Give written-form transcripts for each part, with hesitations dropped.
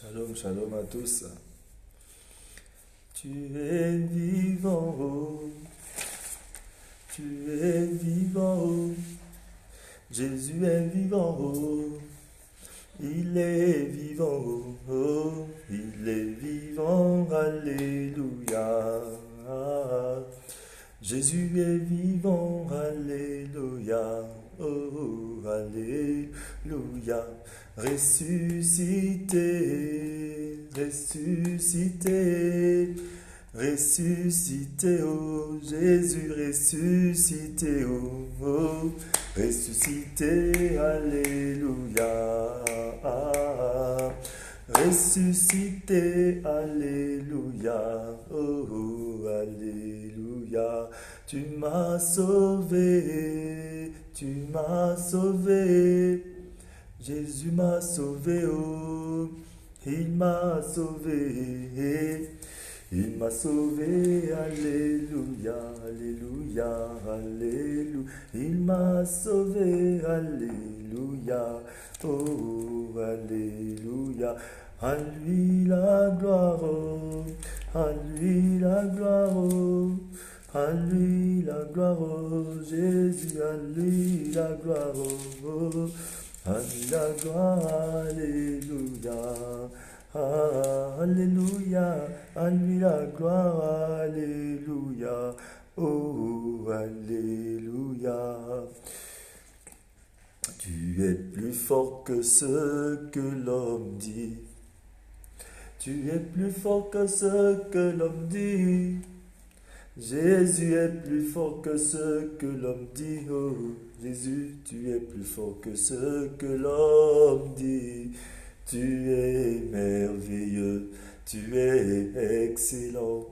Shalom, shalom à tous. Tu es vivant, oh. Tu es vivant, oh. Jésus est vivant, oh. Il est vivant, oh, oh. Il est vivant, alléluia. Jésus est vivant, alléluia. Oh, alléluia. Ressuscité, ressuscité, ressuscité, oh Jésus, ressuscité, oh, oh, ressuscité, alléluia. Ressuscité, alléluia, oh, oh, alléluia. Tu m'as sauvé, tu m'as sauvé. Jésus m'a sauvé, oh, il m'a sauvé, il m'a sauvé, alléluia, alléluia, alléluia, il m'a sauvé, alléluia, oh, alléluia, à lui la gloire, oh, à lui la gloire, oh. À lui la gloire, oh Jésus, à lui la gloire, oh. À lui la gloire, alléluia. Alléluia, à lui la gloire, alléluia. Oh, alléluia. Tu es plus fort que ce que l'homme dit. Tu es plus fort que ce que l'homme dit. Jésus est plus fort que ce que l'homme dit. Oh, Jésus, tu es plus fort que ce que l'homme dit. Tu es merveilleux, tu es excellent.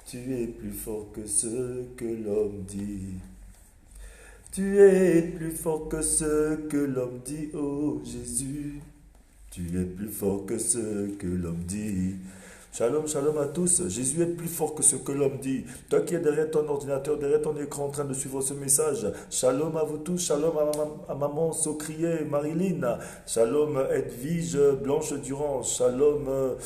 Tu es plus fort que ce que l'homme dit. Tu es plus fort que ce que l'homme dit. Oh, Jésus, tu es plus fort que ce que l'homme dit. Shalom, shalom à tous. Jésus est plus fort que ce que l'homme dit. Toi qui es derrière ton ordinateur, derrière ton écran en train de suivre ce message. Shalom à vous tous. Shalom à maman Socrier, Marilyn. Shalom Edwige Blanche Durand. Shalom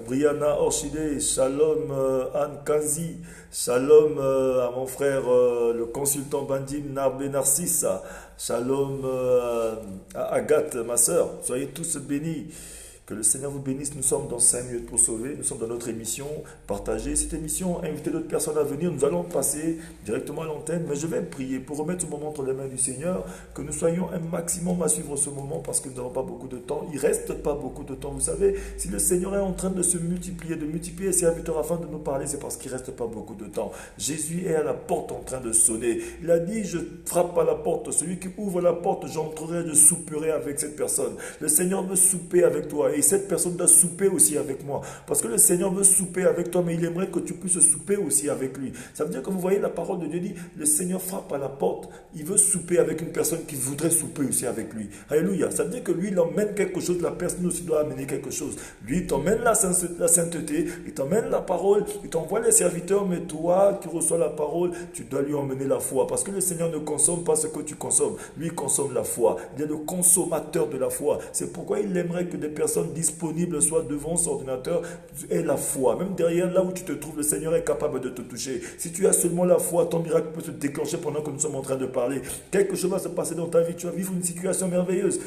Brianna Orchidée. Shalom Anne Kazi. Shalom à mon frère le consultant Bandim Narbé Narcisse. Shalom à Agathe, ma soeur. Soyez tous bénis. Que le Seigneur vous bénisse. Nous sommes dans 5 minutes pour sauver. Nous sommes dans notre émission. Partagez cette émission. Invitez d'autres personnes à venir. Nous allons passer directement à l'antenne. Mais je vais prier pour remettre ce moment entre les mains du Seigneur. Que nous soyons un maximum à suivre ce moment parce que nous n'avons pas beaucoup de temps. Il ne reste pas beaucoup de temps. Vous savez, si le Seigneur est en train de se multiplier, de multiplier ses serviteurs afin de nous parler, c'est parce qu'il ne reste pas beaucoup de temps. Jésus est à la porte en train de sonner. Il a dit, je frappe à la porte. Celui qui ouvre la porte, j'entrerai, je souperai avec cette personne. Le Seigneur veut souper avec toi. Et cette personne doit souper aussi avec moi. Parce que le Seigneur veut souper avec toi, mais il aimerait que tu puisses souper aussi avec lui. Ça veut dire que vous voyez, la parole de Dieu dit, le Seigneur frappe à la porte. Il veut souper avec une personne qui voudrait souper aussi avec lui. Alléluia. Ça veut dire que lui, il emmène quelque chose, la personne aussi doit amener quelque chose. Lui, il t'emmène la sainteté, il t'emmène la parole, il t'envoie les serviteurs, mais toi qui reçois la parole, tu dois lui emmener la foi. Parce que le Seigneur ne consomme pas ce que tu consommes. Lui, il consomme la foi. Il est le consommateur de la foi. C'est pourquoi il aimerait que des personnes disponible, soit devant son ordinateur, et la foi. Même derrière, là où tu te trouves, le Seigneur est capable de te toucher. Si tu as seulement la foi, ton miracle peut se déclencher pendant que nous sommes en train de parler. Quelque chose va se passer dans ta vie. Tu vas vivre une situation merveilleuse.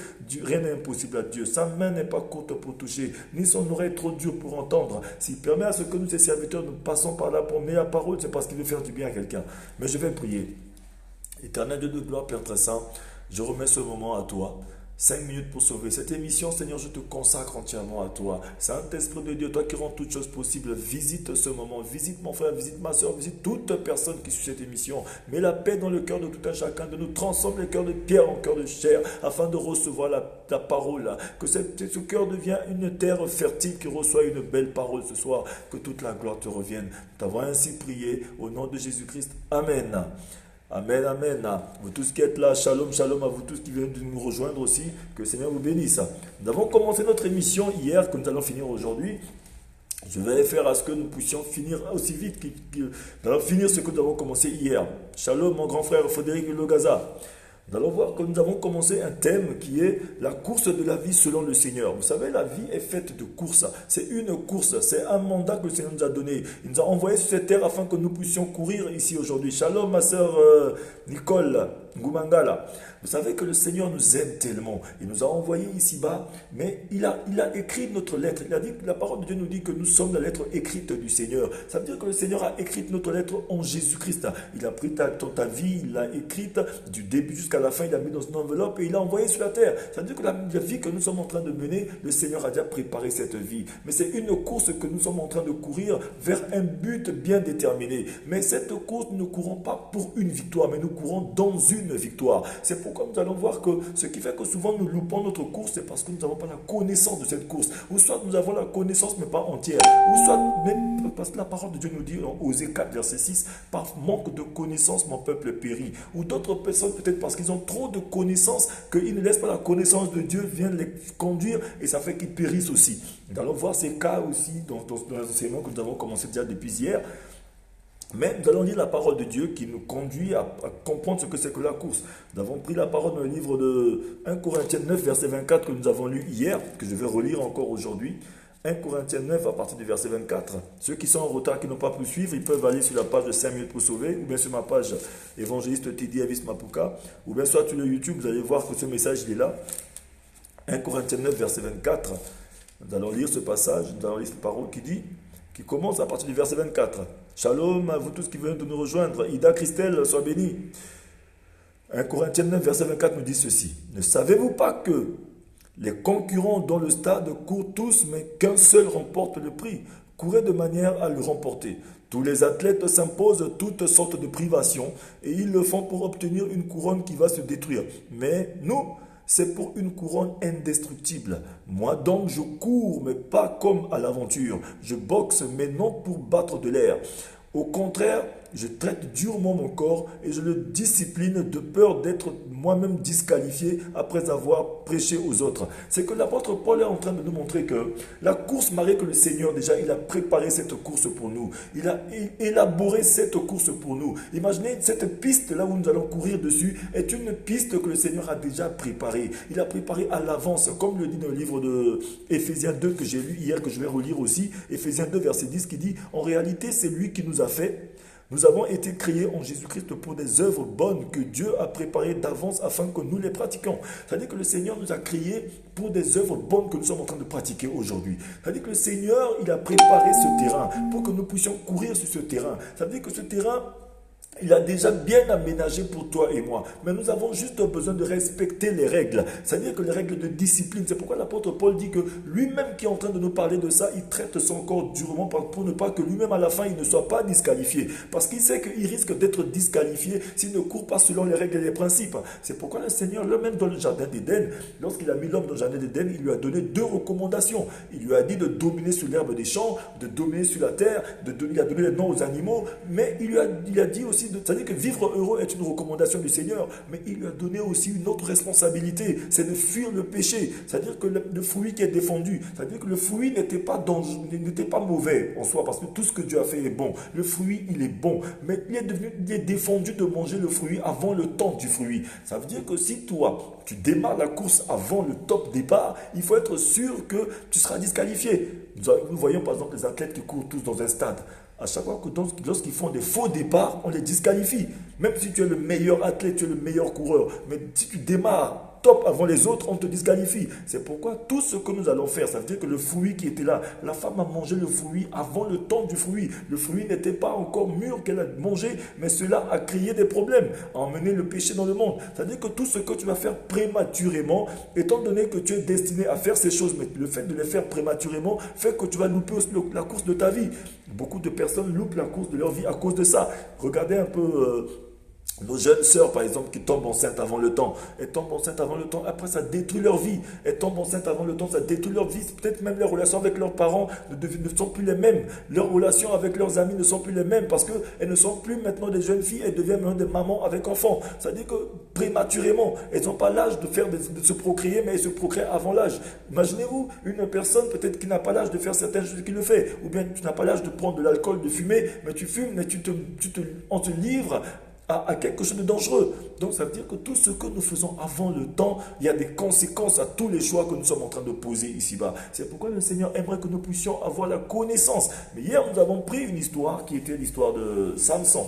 Rien n'est impossible à Dieu. Sa main n'est pas courte pour toucher, ni son oreille trop dure pour entendre. S'il permet à ce que nous, ses serviteurs, nous passons par là pour mettre la parole, c'est parce qu'il veut faire du bien à quelqu'un. Mais je vais prier. Éternel Dieu de gloire, Père très saint, je remets ce moment à toi. 5 minutes pour sauver cette émission, Seigneur, je te consacre entièrement à toi. Saint-Esprit de Dieu, toi qui rends toutes choses possibles, visite ce moment, visite mon frère, visite ma soeur, visite toute personne qui suit cette émission. Mets la paix dans le cœur de tout un chacun de nous, transforme les cœurs de pierre en cœur de chair, afin de recevoir la parole. Que ce cœur devienne une terre fertile qui reçoit une belle parole ce soir. Que toute la gloire te revienne. Nous t'avons ainsi prié au nom de Jésus-Christ. Amen. Amen, amen. Vous tous qui êtes là, shalom, shalom à vous tous qui viennent de nous rejoindre aussi. Que le Seigneur vous bénisse. Nous avons commencé notre émission hier, que nous allons finir aujourd'hui. Je vais faire à ce que nous puissions finir aussi vite. Nous allons finir ce que nous avons commencé hier. Shalom, mon grand frère Frédéric Logaza. Nous allons voir que nous avons commencé un thème qui est la course de la vie selon le Seigneur. Vous savez, la vie est faite de courses. C'est une course, c'est un mandat que le Seigneur nous a donné. Il nous a envoyés sur cette terre afin que nous puissions courir ici aujourd'hui. Shalom, ma sœur Nicole Ngumangala. Vous savez que le Seigneur nous aime tellement. Il nous a envoyés ici-bas, mais il a écrit notre lettre. Il a dit, la parole de Dieu nous dit que nous sommes la lettre écrite du Seigneur. Ça veut dire que le Seigneur a écrit notre lettre en Jésus-Christ. Il a pris ta vie, il l'a écrite du début jusqu'à la fin, il l'a mis dans une enveloppe et il l'a envoyé sur la terre. Ça veut dire que la vie que nous sommes en train de mener, le Seigneur a déjà préparé cette vie. Mais c'est une course que nous sommes en train de courir vers un but bien déterminé. Mais cette course, nous ne courons pas pour une victoire, mais nous courons dans une victoire. C'est pourquoi nous allons voir que ce qui fait que souvent nous loupons notre course, c'est parce que nous n'avons pas la connaissance de cette course. Ou soit nous avons la connaissance, mais pas entière. Ou soit même parce que la parole de Dieu nous dit en Osée 4, verset 6, par manque de connaissance, mon peuple périt. Ou d'autres personnes, peut-être parce qu'ils ont trop de connaissances, qu'ils ne laissent pas la connaissance de Dieu vient les conduire et ça fait qu'ils périssent aussi. Nous allons voir ces cas aussi dans les enseignements que nous avons commencé déjà depuis hier. Mais nous allons lire la parole de Dieu qui nous conduit à comprendre ce que c'est que la course. Nous avons pris la parole dans le livre de 1 Corinthiens 9, verset 24 que nous avons lu hier, que je vais relire encore aujourd'hui. 1 Corinthiens 9 à partir du verset 24. Ceux qui sont en retard, qui n'ont pas pu suivre, ils peuvent aller sur la page de 5 minutes pour sauver, ou bien sur ma page évangéliste Tidi Avis Mapuka, ou bien soit sur le YouTube, vous allez voir que ce message il est là. 1 Corinthiens 9, verset 24. Nous allons lire ce passage, nous allons lire cette parole qui commence à partir du verset 24. Shalom à vous tous qui venez de nous rejoindre. Ida Christelle, sois bénie. 1 Corinthiens 9, verset 24 nous dit ceci. Ne savez-vous pas que les concurrents dans le stade courent tous, mais qu'un seul remporte le prix? Courez de manière à le remporter. Tous les athlètes s'imposent toutes sortes de privations et ils le font pour obtenir une couronne qui va se détruire. Mais nous, c'est pour une couronne indestructible. Moi donc, je cours, mais pas comme à l'aventure. Je boxe, mais non pour battre de l'air. Au contraire, je traite durement mon corps et je le discipline de peur d'être moi-même disqualifié après avoir prêché aux autres. C'est que l'apôtre Paul est en train de nous montrer que la course marée que le Seigneur déjà, il a préparé cette course pour nous. Il a élaboré cette course pour nous. Imaginez cette piste là où nous allons courir dessus est une piste que le Seigneur a déjà préparée. Il a préparé à l'avance, comme le dit dans le livre de Éphésiens 2 que j'ai lu hier, que je vais relire aussi. Éphésiens 2 verset 10 qui dit, en réalité c'est lui qui nous a fait. Nous avons été créés en Jésus-Christ pour des œuvres bonnes que Dieu a préparées d'avance afin que nous les pratiquions. C'est-à-dire que le Seigneur nous a créés pour des œuvres bonnes que nous sommes en train de pratiquer aujourd'hui. C'est-à-dire que le Seigneur, il a préparé ce terrain pour que nous puissions courir sur ce terrain. C'est-à-dire que ce terrain, il a déjà bien aménagé pour toi et moi. Mais nous avons juste besoin de respecter les règles. C'est-à-dire que les règles de discipline. C'est pourquoi l'apôtre Paul dit que lui-même qui est en train de nous parler de ça, il traite son corps durement pour ne pas que lui-même à la fin, il ne soit pas disqualifié. Parce qu'il sait qu'il risque d'être disqualifié s'il ne court pas selon les règles et les principes. C'est pourquoi le Seigneur, lui-même dans le jardin d'Éden, lorsqu'il a mis l'homme dans le jardin d'Éden, il lui a donné 2 recommandations. Il lui a dit de dominer sur l'herbe des champs, de dominer sur la terre, il a donné les noms aux animaux, mais il a dit aussi, c'est-à-dire que vivre heureux est une recommandation du Seigneur, mais il lui a donné aussi une autre responsabilité, c'est de fuir le péché. C'est-à-dire que le fruit qui est défendu, c'est-à-dire que le fruit n'était pas mauvais en soi, parce que tout ce que Dieu a fait est bon. Le fruit, il est bon, mais il est défendu de manger le fruit avant le temps du fruit. Ça veut dire que si toi, tu démarres la course avant le top départ, il faut être sûr que tu seras disqualifié. Nous voyons par exemple les athlètes qui courent tous dans un stade. À chaque fois que lorsqu'ils font des faux départs, on les disqualifie. Même si tu es le meilleur athlète, tu es le meilleur coureur. Mais si tu démarres top avant les autres, on te disqualifie. C'est pourquoi tout ce que nous allons faire, ça veut dire que le fruit qui était là, la femme a mangé le fruit avant le temps du fruit. Le fruit n'était pas encore mûr qu'elle a mangé, mais cela a créé des problèmes, a emmené le péché dans le monde. C'est-à-dire que tout ce que tu vas faire prématurément, étant donné que tu es destiné à faire ces choses, mais le fait de les faire prématurément fait que tu vas louper la course de ta vie. Beaucoup de personnes loupent la course de leur vie à cause de ça. Regardez un peu nos jeunes sœurs, par exemple, qui tombent enceintes avant le temps. Elles tombent enceintes avant le temps, après ça détruit leur vie. Elles tombent enceintes avant le temps, ça détruit leur vie. Peut-être même les relations avec leurs parents ne sont plus les mêmes. Leurs relations avec leurs amis ne sont plus les mêmes parce qu'elles ne sont plus maintenant des jeunes filles, elles deviennent maintenant des mamans avec enfants. C'est-à-dire que prématurément, elles n'ont pas l'âge de se procréer, mais elles se procréent avant l'âge. Imaginez-vous une personne peut-être qui n'a pas l'âge de faire certaines choses qui le fait. Ou bien tu n'as pas l'âge de prendre de l'alcool, de fumer, mais tu fumes, mais on te livre à quelque chose de dangereux. Donc ça veut dire que tout ce que nous faisons avant le temps, il y a des conséquences à tous les choix que nous sommes en train de poser ici-bas. C'est pourquoi le Seigneur aimerait que nous puissions avoir la connaissance. Mais hier, nous avons pris une histoire qui était l'histoire de Samson.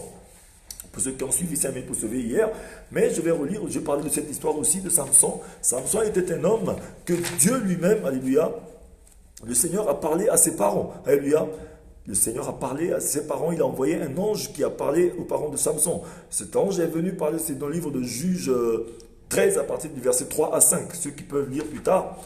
Pour ceux qui ont suivi 5 minutes pour sauver hier, mais je vais relire, je vais parler de cette histoire aussi de Samson. Samson était un homme que Dieu lui-même, alléluia, le Seigneur a parlé à ses parents, alléluia. Le Seigneur a parlé à ses parents, il a envoyé un ange qui a parlé aux parents de Samson. Cet ange est venu parler, c'est dans le livre de Juges 13 à partir du verset 3 à 5, ceux qui peuvent lire plus tard.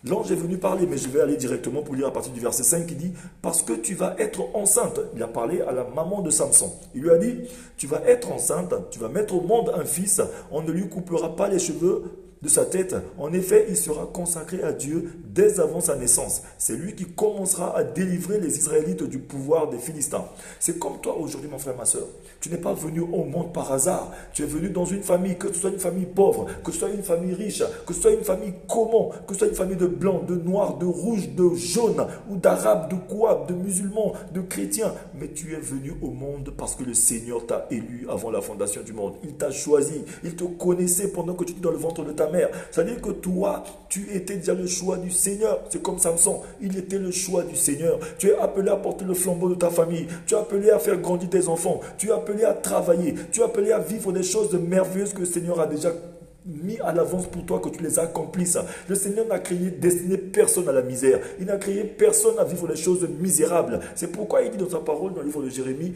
L'ange est venu parler, mais je vais aller directement pour lire à partir du verset 5 qui dit « Parce que tu vas être enceinte ». Il a parlé à la maman de Samson. Il lui a dit « Tu vas être enceinte, tu vas mettre au monde un fils, on ne lui coupera pas les cheveux de sa tête. En effet, il sera consacré à Dieu dès avant sa naissance. C'est lui qui commencera à délivrer les Israélites du pouvoir des Philistins. » C'est comme toi aujourd'hui, mon frère, ma soeur. Tu n'es pas venu au monde par hasard. Tu es venu dans une famille, que ce soit une famille pauvre, que ce soit une famille riche, que ce soit une famille comment, que ce soit une famille de blancs, de noirs, de rouges, de jaunes, ou d'arabes, de quoi, de musulmans, de chrétiens. Mais tu es venu au monde parce que le Seigneur t'a élu avant la fondation du monde. Il t'a choisi. Il te connaissait pendant que tu étais dans le ventre de ta mère. C'est-à-dire que toi, tu étais déjà le choix du Seigneur. C'est comme Samson. Il était le choix du Seigneur. Tu es appelé à porter le flambeau de ta famille. Tu es appelé à faire grandir tes enfants. Tu es appelé à travailler. Tu es appelé à vivre des choses merveilleuses que le Seigneur a déjà mis à l'avance pour toi, que tu les accomplisses. Le Seigneur n'a créé, destiné personne à la misère. Il n'a créé personne à vivre des choses misérables. C'est pourquoi il dit dans sa parole, dans le livre de Jérémie,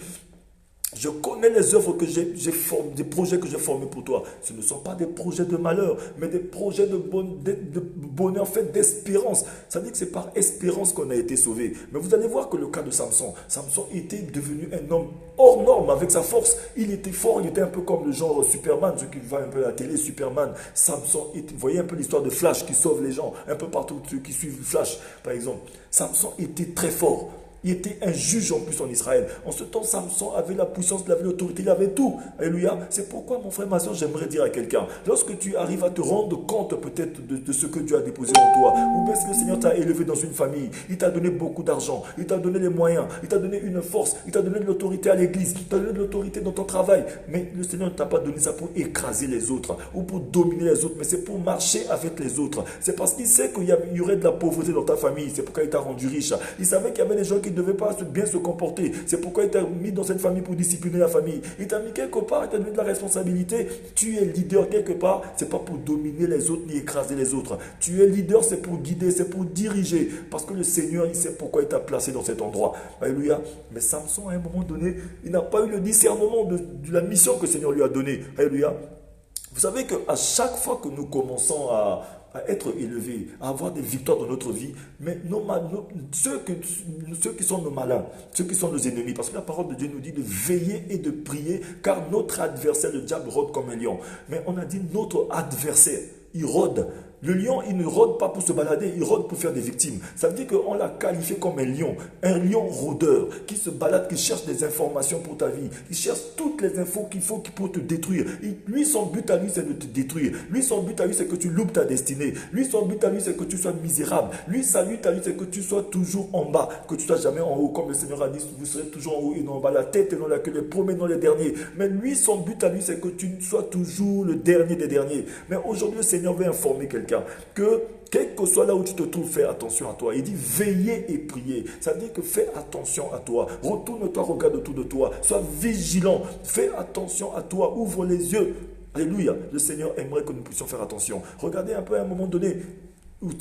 je connais les œuvres que j'ai formées, des projets que j'ai formés pour toi. Ce ne sont pas des projets de malheur, mais des projets de bonheur, fait d'espérance. Ça veut dire que c'est par espérance qu'on a été sauvé. Mais vous allez voir que le cas de Samson, Samson était devenu un homme hors norme avec sa force. Il était fort, il était un peu comme le genre Superman, ceux qui voient un peu la télé, Superman. Samson, vous voyez un peu l'histoire de Flash qui sauve les gens, un peu partout, ceux qui suivent Flash, par exemple. Samson était très fort. Il était un juge en plus en Israël. En ce temps, Samson avait la puissance, il avait l'autorité, il avait tout. Alléluia. C'est pourquoi, mon frère, ma soeur, j'aimerais dire à quelqu'un, lorsque tu arrives à te rendre compte peut-être de ce que Dieu a déposé en toi, ou bien que le Seigneur t'a élevé dans une famille, il t'a donné beaucoup d'argent, il t'a donné les moyens, il t'a donné une force, il t'a donné de l'autorité à l'église, il t'a donné de l'autorité dans ton travail. Mais le Seigneur ne t'a pas donné ça pour écraser les autres ou pour dominer les autres, mais c'est pour marcher avec les autres. C'est parce qu'il sait qu'il y aurait de la pauvreté dans ta famille. C'est pourquoi il t'a rendu riche. Il savait qu'il y avait des gens qui ne devaient pas bien se comporter. C'est pourquoi il t'a mis dans cette famille pour discipliner la famille. Il t'a mis quelque part, il t'a donné de la responsabilité. Tu es leader quelque part, c'est pas pour dominer les autres ni écraser les autres. Tu es leader, c'est pour guider, c'est pour diriger. Parce que le Seigneur, il sait pourquoi il t'a placé dans cet endroit. Alléluia. Mais Samson, à un moment donné, il n'a pas eu le discernement de la mission que le Seigneur lui a donnée. Alléluia. Vous savez qu'à chaque fois que nous commençons à être élevés, à avoir des victoires dans notre vie, mais ceux qui sont nos malins, ceux qui sont nos ennemis, parce que la parole de Dieu nous dit de veiller et de prier, car notre adversaire, le diable, rôde comme un lion. Mais on a dit notre adversaire, il rôde. Le lion, il ne rôde pas pour se balader, il rôde pour faire des victimes. Ça veut dire qu'on l'a qualifié comme un lion rôdeur, qui se balade, qui cherche des informations pour ta vie, qui cherche toutes les infos qu'il faut pour te détruire. Lui, son but à lui, c'est de te détruire. Lui, son but à lui, c'est que tu loupes ta destinée. Lui, son but à lui, c'est que tu sois misérable. Lui, sa but à lui, c'est que tu sois toujours en bas, que tu ne sois jamais en haut. Comme le Seigneur a dit, vous serez toujours en haut et non en bas, la tête et non la queue, les premiers, non les derniers. Mais lui, son but à lui, c'est que tu sois toujours le dernier des derniers. Mais aujourd'hui, le Seigneur veut informer quelqu'un que quel que soit là où tu te trouves, fais attention à toi. Il dit veillez et priez. Ça veut dire que fais attention à toi. Retourne-toi, regarde autour de toi. Sois vigilant. Fais attention à toi. Ouvre les yeux. Alléluia. Le Seigneur aimerait que nous puissions faire attention. Regardez un peu à un moment donné.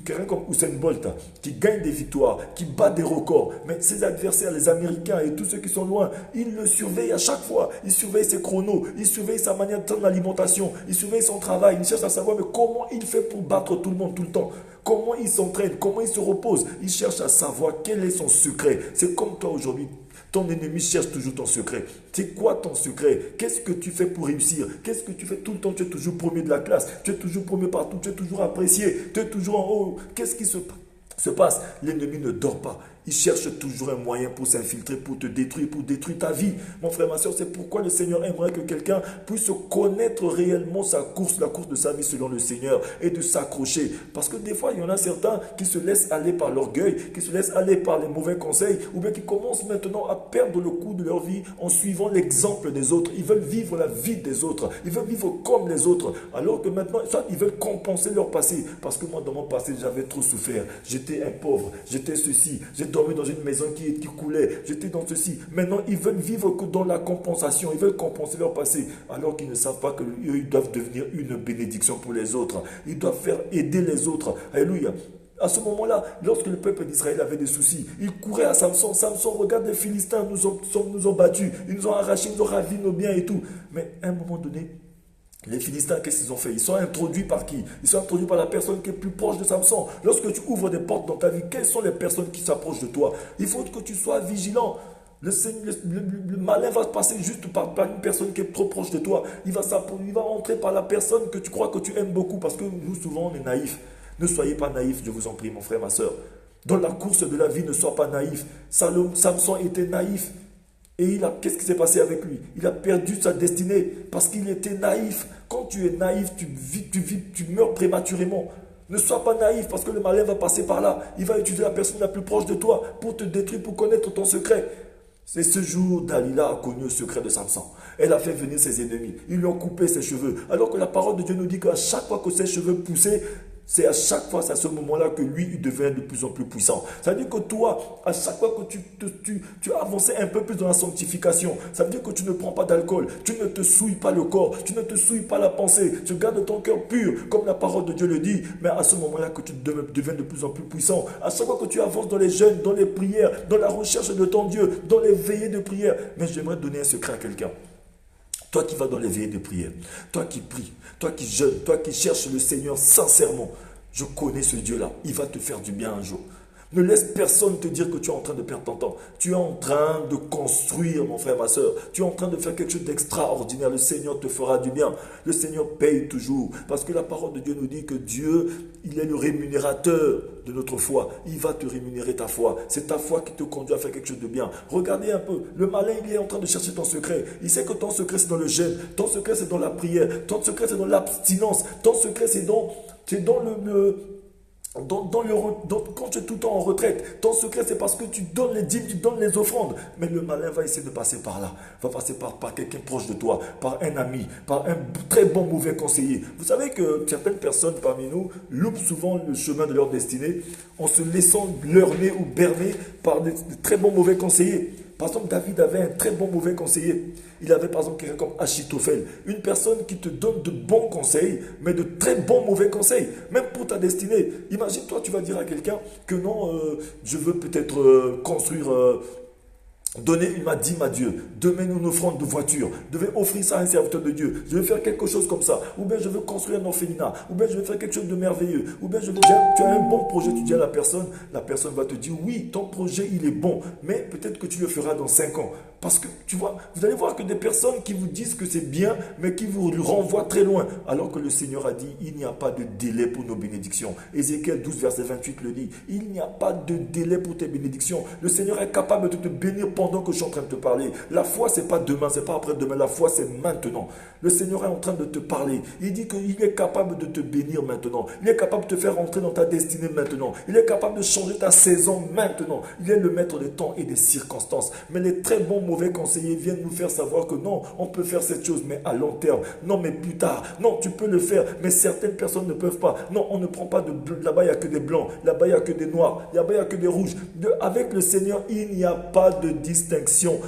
Quelqu'un comme Usain Bolt qui gagne des victoires, qui bat des records, mais ses adversaires, les Américains et tous ceux qui sont loin, ils le surveillent à chaque fois. Ils surveillent ses chronos, ils surveillent sa manière de prendre l'alimentation, ils surveillent son travail, ils cherchent à savoir mais comment il fait pour battre tout le monde tout le temps. Comment il s'entraîne, comment il se repose. Ils cherchent à savoir quel est son secret. C'est comme toi aujourd'hui. Ton ennemi cherche toujours ton secret. C'est quoi ton secret? Qu'est-ce que tu fais pour réussir? Qu'est-ce que tu fais tout le temps? Tu es toujours premier de la classe. Tu es toujours premier partout. Tu es toujours apprécié. Tu es toujours en haut. Qu'est-ce qui se passe? L'ennemi ne dort pas. Il cherche toujours un moyen pour s'infiltrer, pour te détruire, pour détruire ta vie. Mon frère, ma soeur, c'est pourquoi le Seigneur aimerait que quelqu'un puisse connaître réellement sa course, la course de sa vie selon le Seigneur et de s'accrocher. Parce que des fois, il y en a certains qui se laissent aller par l'orgueil, qui se laissent aller par les mauvais conseils, ou bien qui commencent maintenant à perdre le cours de leur vie en suivant l'exemple des autres. Ils veulent vivre la vie des autres. Ils veulent vivre comme les autres. Alors que maintenant, soit ils veulent compenser leur passé. Parce que moi, dans mon passé, j'avais trop souffert. J'étais un pauvre. J'étais ceci. J'ai dormi dans une maison qui coulait. J'étais dans ceci. Maintenant, ils veulent vivre que dans la compensation. Ils veulent compenser leur passé. Alors qu'ils ne savent pas qu'ils doivent devenir une bénédiction pour les autres. Ils doivent faire aider les autres. Alléluia. À ce moment-là, lorsque le peuple d'Israël avait des soucis, il courait à Samson. Samson, regarde, les Philistins nous ont battus. Ils nous ont arrachés, ils nous ont ravi nos biens et tout. Mais à un moment donné, les Philistins, qu'est-ce qu'ils ont fait? Ils sont introduits par qui? Ils sont introduits par la personne qui est plus proche de Samson. Lorsque tu ouvres des portes dans ta vie, quelles sont les personnes qui s'approchent de toi? Il faut que tu sois vigilant. Le malin va passer juste par une personne qui est trop proche de toi. Il va entrer par la personne que tu crois que tu aimes beaucoup. Parce que nous, souvent, on est naïfs. Ne soyez pas naïfs, je vous en prie, mon frère, ma soeur. Dans la course de la vie, ne sois pas naïf. Samson était naïf. Et qu'est-ce qui s'est passé avec lui? Il a perdu sa destinée parce qu'il était naïf. Quand tu es naïf, tu meurs prématurément. Ne sois pas naïf parce que le malin va passer par là. Il va utiliser la personne la plus proche de toi pour te détruire, pour connaître ton secret. C'est ce jour Dalila a connu le secret de Samson. Elle a fait venir ses ennemis. Ils lui ont coupé ses cheveux. Alors que la parole de Dieu nous dit qu'à chaque fois que ses cheveux poussaient, c'est à chaque fois, c'est à ce moment-là que lui, il devient de plus en plus puissant. Ça veut dire que toi, à chaque fois que tu avances un peu plus dans la sanctification, ça veut dire que tu ne prends pas d'alcool, tu ne te souilles pas le corps, tu ne te souilles pas la pensée, tu gardes ton cœur pur, comme la parole de Dieu le dit. Mais à ce moment-là que tu deviens de plus en plus puissant, à chaque fois que tu avances dans les jeûnes, dans les prières, dans la recherche de ton Dieu, dans les veillées de prière. Mais j'aimerais donner un secret à quelqu'un. Toi qui vas dans les veillées de prière, toi qui pries, toi qui jeûnes, toi qui cherches le Seigneur sincèrement, je connais ce Dieu-là, il va te faire du bien un jour. Ne laisse personne te dire que tu es en train de perdre ton temps. Tu es en train de construire, mon frère, ma soeur. Tu es en train de faire quelque chose d'extraordinaire. Le Seigneur te fera du bien. Le Seigneur paye toujours. Parce que la parole de Dieu nous dit que Dieu, il est le rémunérateur de notre foi. Il va te rémunérer ta foi. C'est ta foi qui te conduit à faire quelque chose de bien. Regardez un peu. Le malin, il est en train de chercher ton secret. Il sait que ton secret, c'est dans le jeûne. Ton secret, c'est dans la prière. Ton secret, c'est dans l'abstinence. Ton secret, c'est dans quand tu es tout le temps en retraite, ton secret c'est parce que tu donnes les dîmes, tu donnes les offrandes. Mais le malin va essayer de passer par là, va passer par quelqu'un proche de toi, par un ami, par un très bon mauvais conseiller. Vous savez que certaines personnes parmi nous loupent souvent le chemin de leur destinée en se laissant leurrer ou berner par des très bons mauvais conseillers. Par exemple, David avait un très bon mauvais conseiller. Il avait par exemple quelqu'un comme Achitophel, une personne qui te donne de bons conseils, mais de très bons mauvais conseils, même pour ta destinée. Imagine-toi, tu vas dire à quelqu'un que non, je veux peut-être construire, donner une dîme à Dieu, donner une offrande de voiture, je vais offrir ça à un serviteur de Dieu, je vais faire quelque chose comme ça, ou bien je veux construire un orphelinat, ou bien je vais faire quelque chose de merveilleux, ou bien tu as un bon projet, tu dis à la personne va te dire oui, ton projet il est bon, mais peut-être que tu le feras dans 5 ans. Parce que, tu vois, vous allez voir que des personnes qui vous disent que c'est bien, mais qui vous renvoient très loin. Alors que le Seigneur a dit, il n'y a pas de délai pour nos bénédictions. Ézéchiel 12, verset 28 le dit. Il n'y a pas de délai pour tes bénédictions. Le Seigneur est capable de te bénir pendant que je suis en train de te parler. La foi, ce n'est pas demain, ce n'est pas après-demain. La foi, c'est maintenant. Le Seigneur est en train de te parler. Il dit qu'il est capable de te bénir maintenant. Il est capable de te faire entrer dans ta destinée maintenant. Il est capable de changer ta saison maintenant. Il est le maître des temps et des circonstances. Mais les très bons mauvais conseillers viennent nous faire savoir que non, on peut faire cette chose, mais à long terme. Non, mais plus tard. Non, tu peux le faire, mais certaines personnes ne peuvent pas. Non, on ne prend pas de bleu. Là-bas, il n'y a que des blancs. Là-bas, il n'y a que des noirs. Là-bas, il n'y a que des rouges. Avec le Seigneur, il n'y a pas de distinction.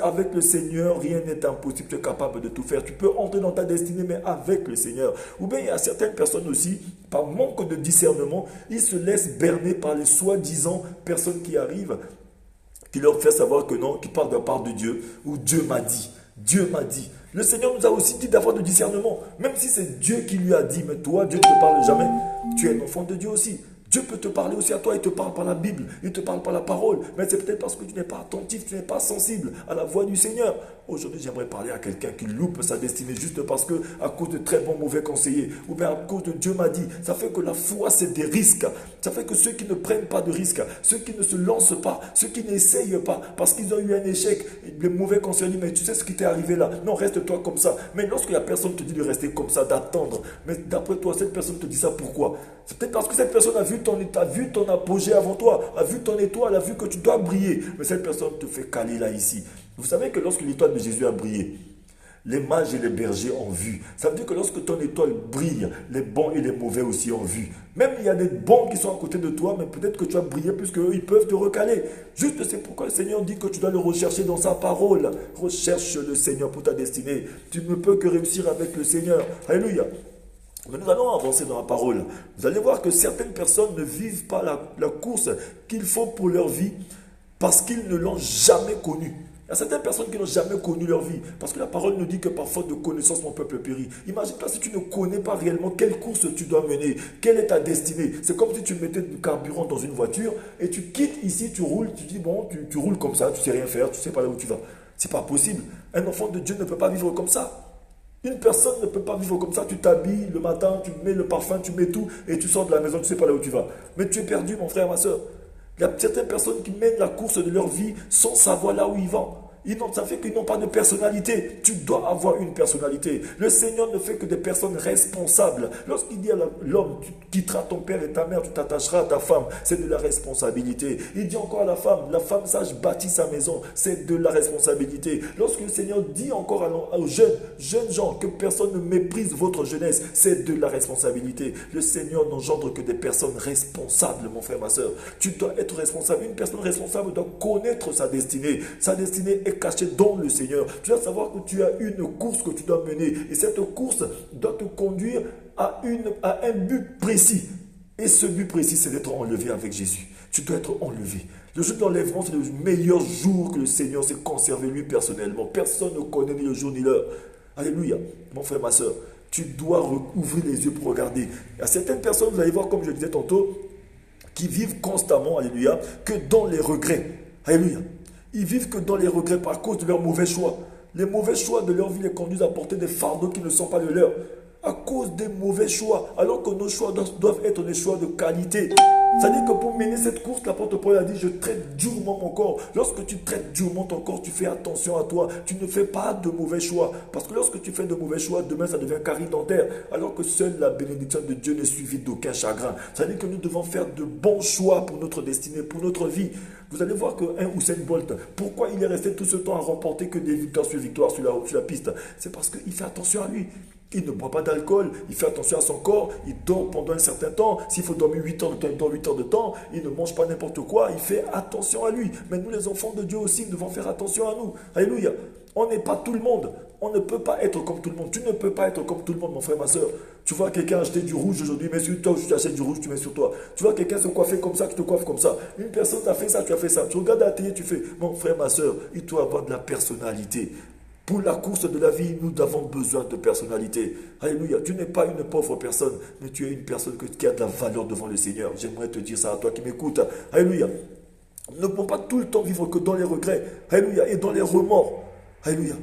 Avec le Seigneur, rien n'est impossible. Tu es capable de tout faire. Tu peux entrer dans ta destinée, mais avec le Seigneur. Ou bien, il y a certaines personnes aussi, par manque de discernement, ils se laissent berner par les soi-disant personnes qui arrivent, qui leur fait savoir que non, qui parlent de la part de Dieu, ou Dieu m'a dit. Dieu m'a dit. Le Seigneur nous a aussi dit d'avoir de discernement. Même si c'est Dieu qui lui a dit, mais toi, Dieu ne te parle jamais. Tu es un enfant de Dieu aussi. Dieu peut te parler aussi à toi, il te parle par la Bible, il te parle par la parole, mais c'est peut-être parce que tu n'es pas attentif, tu n'es pas sensible à la voix du Seigneur. Aujourd'hui, j'aimerais parler à quelqu'un qui loupe sa destinée juste parce que, à cause de très bons mauvais conseillers, ou bien à cause de Dieu m'a dit. Ça fait que la foi, c'est des risques. Ça fait que ceux qui ne prennent pas de risques, ceux qui ne se lancent pas, ceux qui n'essayent pas, parce qu'ils ont eu un échec, les mauvais conseillers disent, mais tu sais ce qui t'est arrivé là, non, reste-toi comme ça. Mais lorsque la personne te dit de rester comme ça, d'attendre, mais d'après toi, cette personne te dit ça pourquoi? C'est peut-être parce que cette personne a vu ton apogée avant toi, a vu ton étoile, a vu que tu dois briller. Mais cette personne te fait caler là ici. Vous savez que lorsque l'étoile de Jésus a brillé, les mages et les bergers ont vu. Ça veut dire que lorsque ton étoile brille, les bons et les mauvais aussi ont vu. Même il y a des bons qui sont à côté de toi, mais peut-être que tu as brillé plus qu'eux, ils peuvent te recaler. Juste c'est pourquoi le Seigneur dit que tu dois le rechercher dans sa parole. Recherche le Seigneur pour ta destinée. Tu ne peux que réussir avec le Seigneur. Alléluia. Mais nous allons avancer dans la parole. Vous allez voir que certaines personnes ne vivent pas la course qu'il faut pour leur vie parce qu'ils ne l'ont jamais connue. Il y a certaines personnes qui n'ont jamais connu leur vie. Parce que la parole nous dit que par faute de connaissance, mon peuple périt. Imagine-toi si tu ne connais pas réellement quelle course tu dois mener, quelle est ta destinée. C'est comme si tu mettais du carburant dans une voiture et tu quittes ici, tu roules, tu dis bon, tu roules comme ça, tu sais rien faire, tu sais pas là où tu vas. C'est pas possible. Un enfant de Dieu ne peut pas vivre comme ça. Une personne ne peut pas vivre comme ça. Tu t'habilles le matin, tu mets le parfum, tu mets tout et tu sors de la maison, tu ne sais pas là où tu vas. Mais tu es perdu, mon frère, ma soeur. Il y a certaines personnes qui mènent la course de leur vie sans savoir là où ils vont. Ça fait qu'ils n'ont pas de personnalité. Tu dois avoir une personnalité. Le Seigneur ne fait que des personnes responsables. Lorsqu'il dit à l'homme, tu quitteras ton père et ta mère, tu t'attacheras à ta femme, c'est de la responsabilité. Il dit encore à la femme sage bâtit sa maison, c'est de la responsabilité. Lorsque le Seigneur dit encore aux jeunes gens que personne ne méprise votre jeunesse, c'est de la responsabilité. Le Seigneur n'engendre que des personnes responsables, mon frère, ma soeur. Tu dois être responsable. Une personne responsable doit connaître sa destinée. Sa destinée est cachée dans le Seigneur. Tu dois savoir que tu as une course que tu dois mener. Et cette course doit te conduire à un but précis. Et ce but précis, c'est d'être enlevé avec Jésus. Tu dois être enlevé. Le jour de l'enlèvement, c'est le meilleur jour que le Seigneur s'est conservé lui personnellement. Personne ne connaît ni le jour ni l'heure. Alléluia. Mon frère, ma soeur, tu dois ouvrir les yeux pour regarder. Il y a certaines personnes, vous allez voir, comme je le disais tantôt, qui vivent constamment, alléluia, que dans les regrets. Alléluia. Ils vivent que dans les regrets par cause de leurs mauvais choix. Les mauvais choix de leur vie les conduisent à porter des fardeaux qui ne sont pas les leurs. À cause des mauvais choix. Alors que nos choix doivent être des choix de qualité. C'est-à-dire que pour mener cette course, l'apôtre Paul a dit, je traite durement mon corps. Lorsque tu traites durement ton corps, tu fais attention à toi. Tu ne fais pas de mauvais choix. Parce que lorsque tu fais de mauvais choix, demain ça devient carie dentaire. Alors que seule la bénédiction de Dieu n'est suivie d'aucun chagrin. C'est-à-dire que nous devons faire de bons choix pour notre destinée, pour notre vie. Vous allez voir qu'un Usain Bolt, pourquoi il est resté tout ce temps à remporter que des victoires sur la piste? C'est parce qu'il fait attention à lui. Il ne boit pas d'alcool, il fait attention à son corps, il dort pendant un certain temps. S'il faut dormir 8 heures de temps, il dort 8 heures de temps. Il ne mange pas n'importe quoi, il fait attention à lui. Mais nous, les enfants de Dieu aussi, nous devons faire attention à nous. Alléluia. On n'est pas tout le monde. On ne peut pas être comme tout le monde. Tu ne peux pas être comme tout le monde, mon frère, ma soeur. Tu vois quelqu'un acheter du rouge aujourd'hui, mais sur toi, tu achètes du rouge, tu mets sur toi. Tu vois quelqu'un se coiffer comme ça, tu te coiffes comme ça. Une personne t'a fait ça, tu as fait ça. Tu regardes à la télé, tu fais, mon frère, ma soeur, il doit avoir de la personnalité. Pour la course de la vie, nous avons besoin de personnalité. Alléluia. Tu n'es pas une pauvre personne, mais tu es une personne qui a de la valeur devant le Seigneur. J'aimerais te dire ça à toi qui m'écoutes. Alléluia. Nous ne pouvons pas tout le temps vivre que dans les regrets. Alléluia. Et dans les remords. Alléluia.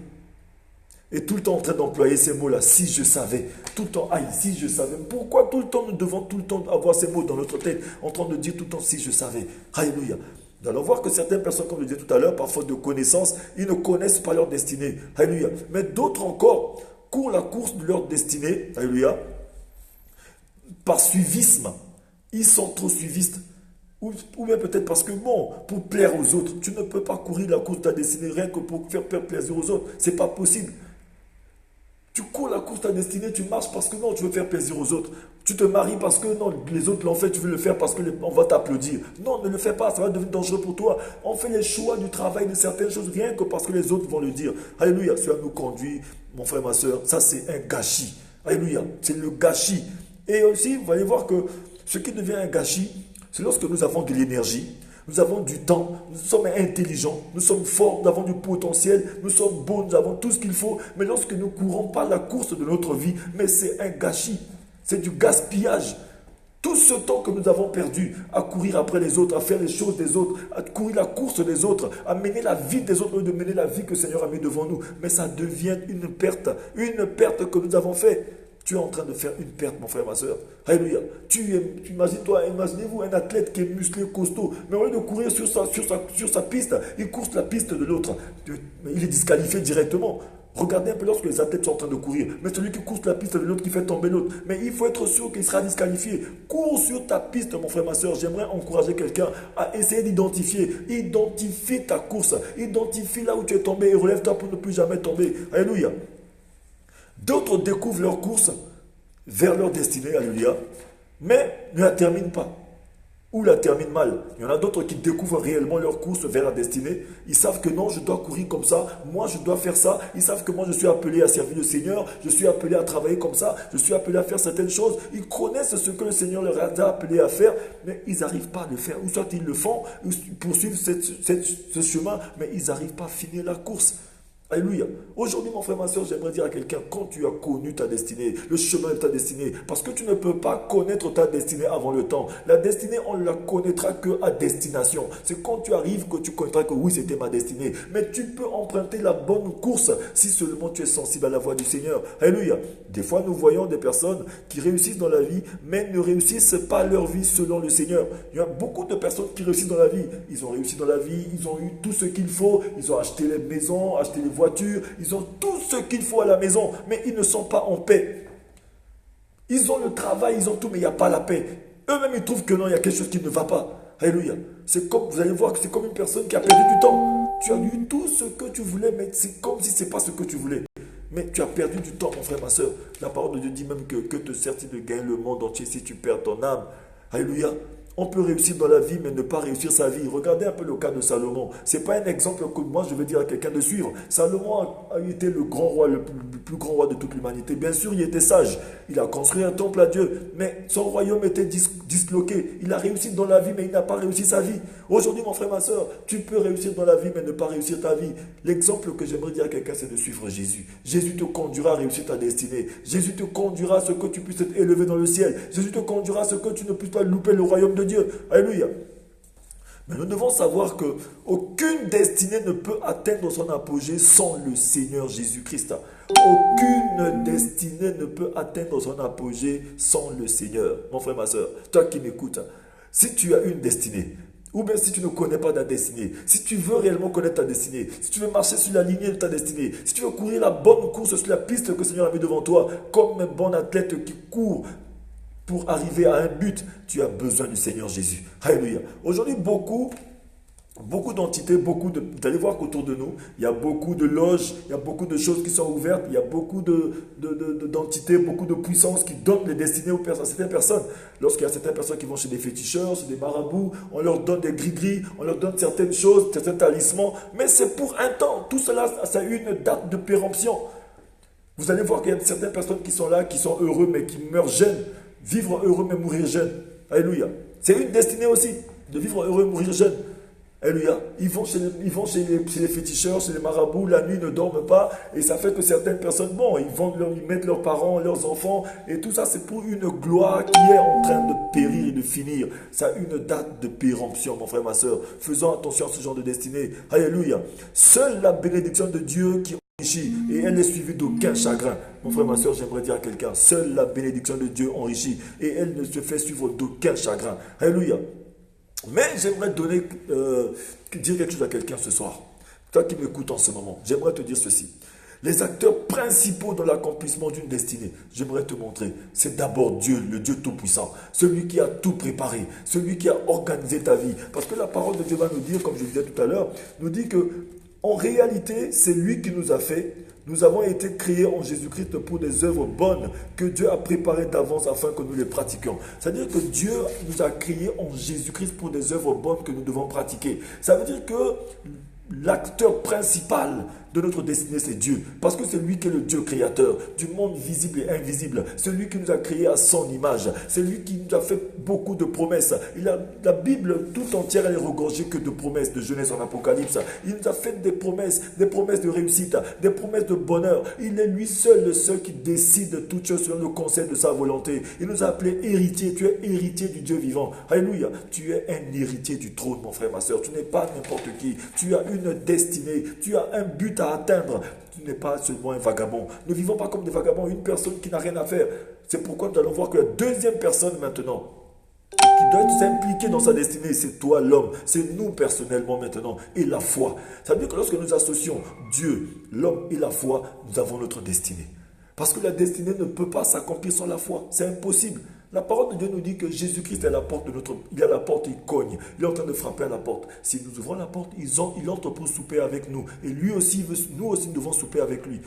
Et tout le temps en train d'employer ces mots-là. Si je savais. Tout le temps, aïe, si je savais. Pourquoi tout le temps nous devons tout le temps avoir ces mots dans notre tête, en train de dire tout le temps si je savais. Alléluia. Nous allons voir que certaines personnes, comme je le disais tout à l'heure, par faute de connaissance, ils ne connaissent pas leur destinée. Alléluia. Mais d'autres encore courent la course de leur destinée. Alléluia. Par suivisme. Ils sont trop suivistes. Ou bien peut-être parce que, bon, pour plaire aux autres, tu ne peux pas courir la course de ta destinée rien que pour faire plaisir aux autres. Ce n'est pas possible. Tu cours la course de ta destinée, tu marches parce que non, tu veux faire plaisir aux autres. Tu te maries parce que non, les autres l'ont fait, tu veux le faire parce qu'on va t'applaudir. Non, ne le fais pas, ça va devenir dangereux pour toi. On fait les choix du travail de certaines choses rien que parce que les autres vont le dire. Alléluia, cela nous conduit, mon frère, ma soeur, ça c'est un gâchis. Alléluia, c'est le gâchis. Et aussi, vous allez voir que ce qui devient un gâchis, c'est lorsque nous avons de l'énergie. Nous avons du temps, nous sommes intelligents, nous sommes forts, nous avons du potentiel, nous sommes beaux, nous avons tout ce qu'il faut. Mais lorsque nous ne courons pas la course de notre vie, mais c'est un gâchis, c'est du gaspillage. Tout ce temps que nous avons perdu à courir après les autres, à faire les choses des autres, à courir la course des autres, à mener la vie des autres, au lieu de mener la vie que le Seigneur a mis devant nous. Mais ça devient une perte que nous avons faite. Tu es en train de faire une perte, mon frère, ma soeur. Alléluia. Imaginez-vous un athlète qui est musclé, costaud, mais au lieu de courir sur sa piste, il court la piste de l'autre. Il est disqualifié directement. Regardez un peu lorsque les athlètes sont en train de courir. Mais celui qui court la piste de l'autre, qui fait tomber l'autre. Mais il faut être sûr qu'il sera disqualifié. Cours sur ta piste, mon frère, ma soeur. J'aimerais encourager quelqu'un à essayer d'identifier. Identifie ta course. Identifie là où tu es tombé et relève-toi pour ne plus jamais tomber. Alléluia. D'autres découvrent leur course vers leur destinée, alléluia, mais ne la terminent pas. Ou la terminent mal. Il y en a d'autres qui découvrent réellement leur course vers la destinée. Ils savent que non, je dois courir comme ça, moi je dois faire ça. Ils savent que moi je suis appelé à servir le Seigneur, je suis appelé à travailler comme ça, je suis appelé à faire certaines choses. Ils connaissent ce que le Seigneur leur a appelé à faire, mais ils n'arrivent pas à le faire. Ou soit ils le font, ils poursuivent ce chemin, mais ils n'arrivent pas à finir la course. Alléluia. Aujourd'hui, mon frère, ma soeur, j'aimerais dire à quelqu'un, quand tu as connu ta destinée, le chemin de ta destinée, parce que tu ne peux pas connaître ta destinée avant le temps. La destinée, on ne la connaîtra qu'à destination. C'est quand tu arrives que tu connaîtras que oui, c'était ma destinée. Mais tu peux emprunter la bonne course si seulement tu es sensible à la voix du Seigneur. Alléluia. Des fois, nous voyons des personnes qui réussissent dans la vie, mais ne réussissent pas leur vie selon le Seigneur. Il y a beaucoup de personnes qui réussissent dans la vie. Ils ont réussi dans la vie, ils ont eu tout ce qu'il faut, ils ont acheté les maisons, acheté les voitures, ils ont tout ce qu'il faut à la maison, mais ils ne sont pas en paix. Ils ont le travail, ils ont tout, mais il n'y a pas la paix. Eux-mêmes, ils trouvent que non, il y a quelque chose qui ne va pas. Alléluia. C'est comme, vous allez voir que c'est comme une personne qui a perdu du temps. Tu as eu tout ce que tu voulais, mais c'est comme si ce n'est pas ce que tu voulais. Mais tu as perdu du temps, mon frère, ma soeur. La parole de Dieu dit même que te sert-il de gagner le monde entier si tu perds ton âme. Alléluia. On peut réussir dans la vie, mais ne pas réussir sa vie. Regardez un peu le cas de Salomon. Ce n'est pas un exemple que moi je veux dire à quelqu'un de suivre. Salomon a été le grand roi, le plus grand roi de toute l'humanité. Bien sûr, il était sage. Il a construit un temple à Dieu, mais son royaume était disloqué. Il a réussi dans la vie, mais il n'a pas réussi sa vie. Aujourd'hui, mon frère, ma soeur, tu peux réussir dans la vie, mais ne pas réussir ta vie. L'exemple que j'aimerais dire à quelqu'un, c'est de suivre Jésus. Jésus te conduira à réussir ta destinée. Jésus te conduira à ce que tu puisses être élevé dans le ciel. Jésus te conduira à ce que tu ne puisses pas louper le royaume de Dieu. Alléluia. Mais nous devons savoir que aucune destinée ne peut atteindre son apogée sans le Seigneur Jésus-Christ. Aucune destinée ne peut atteindre son apogée sans le Seigneur. Mon frère, ma soeur, toi qui m'écoutes, si tu as une destinée, ou bien si tu ne connais pas ta destinée, si tu veux réellement connaître ta destinée, si tu veux marcher sur la lignée de ta destinée, si tu veux courir la bonne course sur la piste que le Seigneur a mis devant toi, comme un bon athlète qui court pour arriver à un but, tu as besoin du Seigneur Jésus. Alléluia. Aujourd'hui, beaucoup d'entités, vous allez voir qu'autour de nous, il y a beaucoup de loges, il y a beaucoup de choses qui sont ouvertes, il y a beaucoup d'entités, beaucoup de puissances qui donnent les destinées à certaines personnes. Lorsqu'il y a certaines personnes qui vont chez des féticheurs, chez des marabouts, on leur donne des gris-gris, on leur donne certaines choses, certains talismans, mais c'est pour un temps. Tout cela, ça a une date de péremption. Vous allez voir qu'il y a certaines personnes qui sont là, qui sont heureux, mais qui meurent jeunes. Vivre heureux mais mourir jeune. Alléluia. C'est une destinée aussi, de vivre heureux et mourir jeune. Alléluia. Ils vont chez les féticheurs, chez les marabouts, la nuit, ne dorment pas. Et ça fait que certaines personnes, bon, ils mettent leurs parents, leurs enfants. Et tout ça, c'est pour une gloire qui est en train de périr et de finir. Ça a une date de péremption, mon frère, ma soeur. Faisons attention à ce genre de destinée. Alléluia. Seule la bénédiction de Dieu qui et elle est suivie d'aucun chagrin. Mon frère, ma soeur, j'aimerais dire à quelqu'un, seule la bénédiction de Dieu enrichit et elle ne se fait suivre d'aucun chagrin. Alléluia. Mais j'aimerais dire quelque chose à quelqu'un ce soir. Toi qui m'écoutes en ce moment, j'aimerais te dire ceci. Les acteurs principaux dans l'accomplissement d'une destinée, j'aimerais te montrer, c'est d'abord Dieu, le Dieu Tout-Puissant, celui qui a tout préparé, celui qui a organisé ta vie. Parce que la parole de Dieu va nous dire, comme je disais tout à l'heure, nous dit que en réalité, c'est lui qui nous a fait. Nous avons été créés en Jésus-Christ pour des œuvres bonnes que Dieu a préparées d'avance afin que nous les pratiquions. C'est-à-dire que Dieu nous a créés en Jésus-Christ pour des œuvres bonnes que nous devons pratiquer. Ça veut dire que l'acteur principal de notre destinée, c'est Dieu. Parce que c'est lui qui est le Dieu créateur du monde visible et invisible. C'est lui qui nous a créés à son image. C'est lui qui nous a fait beaucoup de promesses. La Bible tout entière, elle est regorgée que de promesses, de Genèse en Apocalypse. Il nous a fait des promesses de réussite, des promesses de bonheur. Il est lui seul, le seul qui décide de toutes choses selon le conseil de sa volonté. Il nous a appelés héritiers. Tu es héritier du Dieu vivant. Alléluia. Tu es un héritier du trône, mon frère, ma soeur. Tu n'es pas n'importe qui. Tu as une destinée. Tu as un but à atteindre. Tu n'es pas seulement un vagabond. Ne vivons pas comme des vagabonds, une personne qui n'a rien à faire. C'est pourquoi nous allons voir que la deuxième personne maintenant qui doit s'impliquer dans sa destinée, c'est toi l'homme, c'est nous personnellement maintenant, et la foi. Ça veut dire que lorsque nous associons Dieu, l'homme et la foi, nous avons notre destinée. Parce que la destinée ne peut pas s'accomplir sans la foi, c'est impossible. La parole de Dieu nous dit que Jésus-Christ est à la porte de notre... Il est à la porte, il cogne. Il est en train de frapper à la porte. Si nous ouvrons la porte, il entre pour souper avec nous. Et lui aussi, nous aussi, nous devons souper avec lui.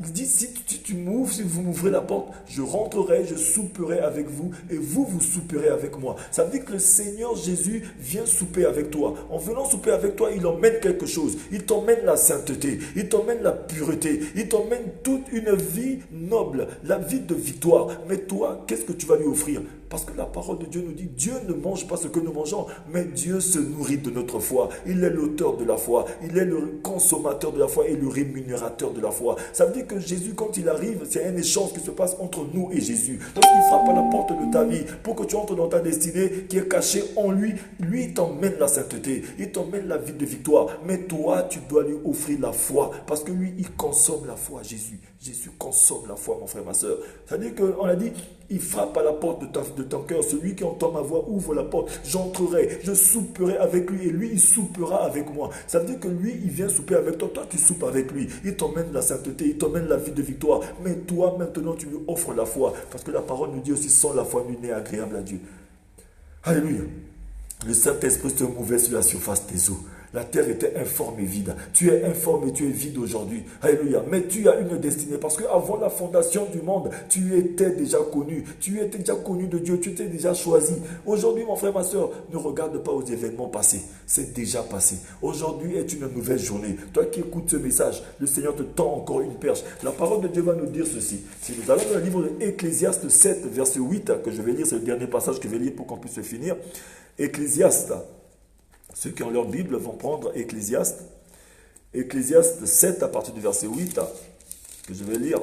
Il dit, si tu m'ouvres, si vous m'ouvrez la porte, je rentrerai, je souperai avec vous et vous, vous souperez avec moi. Ça veut dire que le Seigneur Jésus vient souper avec toi. En venant souper avec toi, il emmène quelque chose. Il t'emmène la sainteté, il t'emmène la pureté, il t'emmène toute une vie noble, la vie de victoire. Mais toi, qu'est-ce que tu vas lui offrir? Parce que la parole de Dieu nous dit, Dieu ne mange pas ce que nous mangeons, mais Dieu se nourrit de notre foi. Il est l'auteur de la foi, il est le consommateur de la foi et le rémunérateur de la foi. Ça veut dire que Jésus, quand il arrive, c'est un échange qui se passe entre nous et Jésus. Lorsqu'il frappe à la porte de ta vie pour que tu entres dans ta destinée qui est cachée en lui, lui, il t'emmène la sainteté, il t'emmène la vie de victoire. Mais toi, tu dois lui offrir la foi parce que lui, il consomme la foi, Jésus. Jésus consomme la foi, mon frère, ma soeur. C'est-à-dire qu'on a dit, il frappe à la porte de ton cœur. Celui qui entend ma voix ouvre la porte. J'entrerai, je souperai avec lui et lui, il soupera avec moi. Ça veut dire que lui, il vient souper avec toi. Toi, tu soupes avec lui. Il t'emmène la sainteté, il t'emmène la vie de victoire. Mais toi, maintenant, tu lui offres la foi. Parce que la parole nous dit aussi, sans la foi, nul n'est agréable à Dieu. Alléluia. Le Saint-Esprit se mouvait sur la surface des eaux. La terre était informe et vide. Tu es informe et tu es vide aujourd'hui. Alléluia. Mais tu as une destinée parce qu'avant la fondation du monde, tu étais déjà connu. Tu étais déjà connu de Dieu. Tu étais déjà choisi. Aujourd'hui, mon frère, ma soeur, ne regarde pas aux événements passés. C'est déjà passé. Aujourd'hui est une nouvelle journée. Toi qui écoutes ce message, le Seigneur te tend encore une perche. La parole de Dieu va nous dire ceci. Si nous allons dans le livre de Ecclésiaste 7, verset 8, que je vais lire, c'est le dernier passage que je vais lire pour qu'on puisse finir. Ecclésiaste. Ceux qui ont leur Bible vont prendre Ecclésiaste. Ecclésiaste 7 à partir du verset 8, que je vais lire.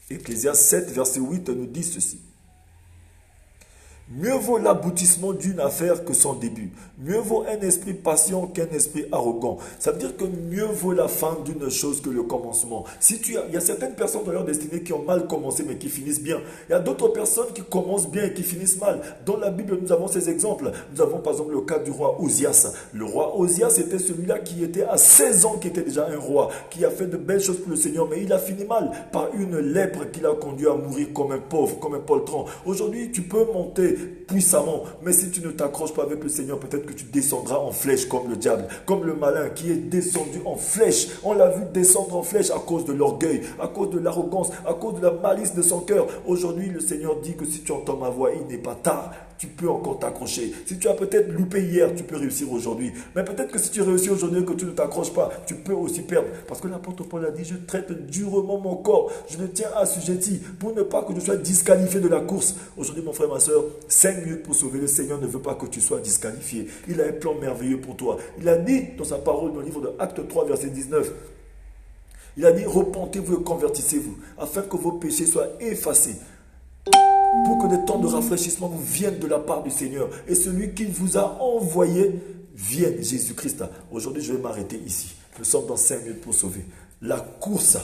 Ecclésiaste 7, verset 8 nous dit ceci. Mieux vaut l'aboutissement d'une affaire que son début. Mieux vaut un esprit patient qu'un esprit arrogant. Ça veut dire que mieux vaut la fin d'une chose que le commencement. Il y a certaines personnes dans leur destinée qui ont mal commencé mais qui finissent bien. Il y a d'autres personnes qui commencent bien et qui finissent mal. Dans la Bible, nous avons ces exemples. Nous avons par exemple le cas du roi Osias. Le roi Osias était celui-là qui était à 16 ans, qui était déjà un roi, qui a fait de belles choses pour le Seigneur, mais il a fini mal par une lèpre qui l'a conduit à mourir comme un pauvre, comme un poltron. Aujourd'hui, tu peux monter puissamment, mais si tu ne t'accroches pas avec le Seigneur, peut-être que tu descendras en flèche comme le diable, comme le malin qui est descendu en flèche. On l'a vu descendre en flèche à cause de l'orgueil, à cause de l'arrogance, à cause de la malice de son cœur. Aujourd'hui, le Seigneur dit que si tu entends ma voix, il n'est pas tard. Tu peux encore t'accrocher. Si tu as peut-être loupé hier, tu peux réussir aujourd'hui. Mais peut-être que si tu réussis aujourd'hui et que tu ne t'accroches pas, tu peux aussi perdre. Parce que l'apôtre Paul a dit, je traite durement mon corps. Je le tiens assujetti pour ne pas que je sois disqualifié de la course. Aujourd'hui, mon frère, ma soeur, 5 minutes pour sauver. Le Seigneur ne veut pas que tu sois disqualifié. Il a un plan merveilleux pour toi. Il a dit dans sa parole, dans le livre de Actes 3, verset 19, il a dit, repentez-vous et convertissez-vous, afin que vos péchés soient effacés, pour que des temps de rafraîchissement vous viennent de la part du Seigneur. Et celui qui vous a envoyé vienne, Jésus-Christ. Aujourd'hui, je vais m'arrêter ici. Nous sommes dans 5 minutes pour sauver. La course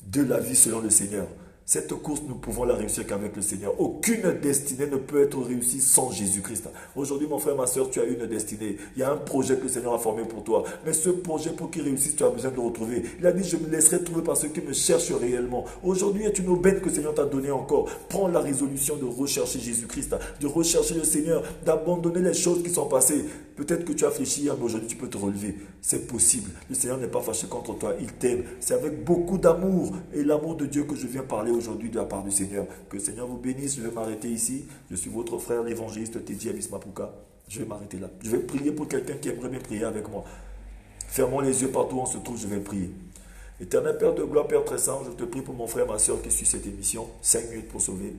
de la vie selon le Seigneur. Cette course, nous pouvons la réussir qu'avec le Seigneur. Aucune destinée ne peut être réussie sans Jésus-Christ. Aujourd'hui, mon frère, ma soeur, tu as une destinée. Il y a un projet que le Seigneur a formé pour toi. Mais ce projet, pour qu'il réussisse, tu as besoin de le retrouver. Il a dit, je me laisserai trouver par ceux qui me cherchent réellement. Aujourd'hui est une aubaine que le Seigneur t'a donnée encore. Prends la résolution de rechercher Jésus-Christ, de rechercher le Seigneur, d'abandonner les choses qui sont passées. Peut-être que tu as fléchi, mais aujourd'hui, tu peux te relever. C'est possible. Le Seigneur n'est pas fâché contre toi. Il t'aime. C'est avec beaucoup d'amour et l'amour de Dieu que je viens parler aujourd'hui de la part du Seigneur. Que le Seigneur vous bénisse. Je vais m'arrêter ici. Je suis votre frère, l'évangéliste Teddy Amis Mapuka. Je vais m'arrêter là. Je vais prier pour quelqu'un qui aimerait bien prier avec moi. Fermons les yeux partout où on se trouve, je vais prier. Éternel Père de gloire, Père très saint, je te prie pour mon frère, ma soeur qui suit cette émission, 5 minutes pour sauver.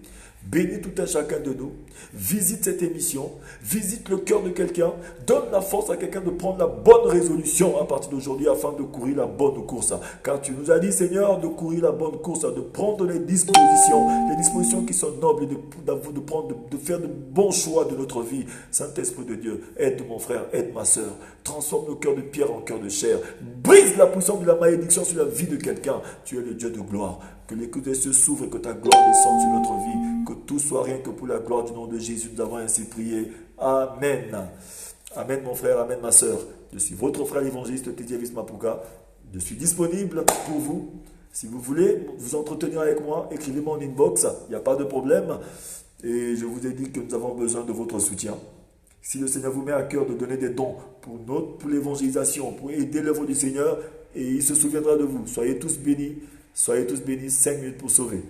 Bénis tout un chacun de nous. Visite cette émission. Visite le cœur de quelqu'un. Donne la force à quelqu'un de prendre la bonne résolution à partir d'aujourd'hui afin de courir la bonne course. Car tu nous as dit, Seigneur, de courir la bonne course, de prendre les dispositions qui sont nobles, de faire de bons choix de notre vie. Saint-Esprit de Dieu, aide mon frère, aide ma soeur. Transforme le cœur de pierre en cœur de chair. Brise la puissance de la malédiction sur la vie de quelqu'un. Tu es le Dieu de gloire. Que les coups des cieux s'ouvrent et que ta gloire descende sur notre vie. Que tout soit rien que pour la gloire du nom de Jésus. Nous avons ainsi prié. Amen. Amen mon frère, amen ma soeur. Je suis votre frère évangéliste Teddy Mapuka. Je suis disponible pour vous. Si vous voulez vous entretenir avec moi, écrivez-moi en inbox. Il n'y a pas de problème. Et je vous ai dit que nous avons besoin de votre soutien. Si le Seigneur vous met à cœur de donner des dons pour l'évangélisation, pour aider l'œuvre du Seigneur, et il se souviendra de vous. Soyez tous bénis. Soyez tous bénis. 5 minutes pour sauver.